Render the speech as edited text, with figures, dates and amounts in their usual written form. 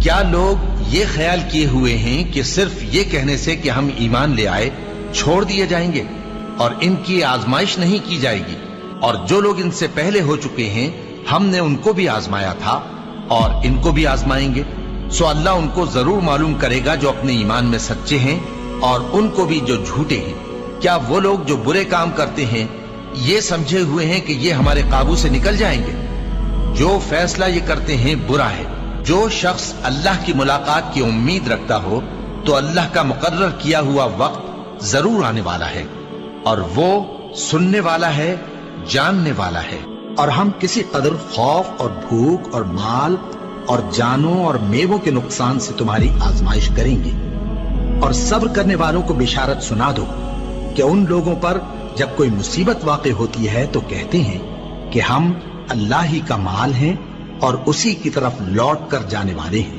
کیا لوگ یہ خیال کیے ہوئے ہیں کہ صرف یہ کہنے سے کہ ہم ایمان لے آئے چھوڑ دیے جائیں گے اور ان کی آزمائش نہیں کی جائے گی؟ اور جو لوگ ان سے پہلے ہو چکے ہیں ہم نے ان کو بھی آزمایا تھا اور ان کو بھی آزمائیں گے، سو اللہ ان کو ضرور معلوم کرے گا جو اپنے ایمان میں سچے ہیں اور ان کو بھی جو جھوٹے ہیں۔ کیا وہ لوگ جو برے کام کرتے ہیں یہ سمجھے ہوئے ہیں کہ یہ ہمارے قابو سے نکل جائیں گے؟ جو فیصلہ یہ کرتے ہیں برا ہے۔ جو شخص اللہ کی ملاقات کی امید رکھتا ہو تو اللہ کا مقرر کیا ہوا وقت ضرور آنے والا ہے، اور وہ سننے والا ہے، جاننے والا ہے۔ اور ہم کسی قدر خوف اور بھوک اور مال اور جانوں اور میووں کے نقصان سے تمہاری آزمائش کریں گے، اور صبر کرنے والوں کو بشارت سنا دو کہ ان لوگوں پر جب کوئی مصیبت واقع ہوتی ہے تو کہتے ہیں کہ ہم اللہ ہی کا مال ہیں اور اسی کی طرف لوٹ کر جانے والے ہیں۔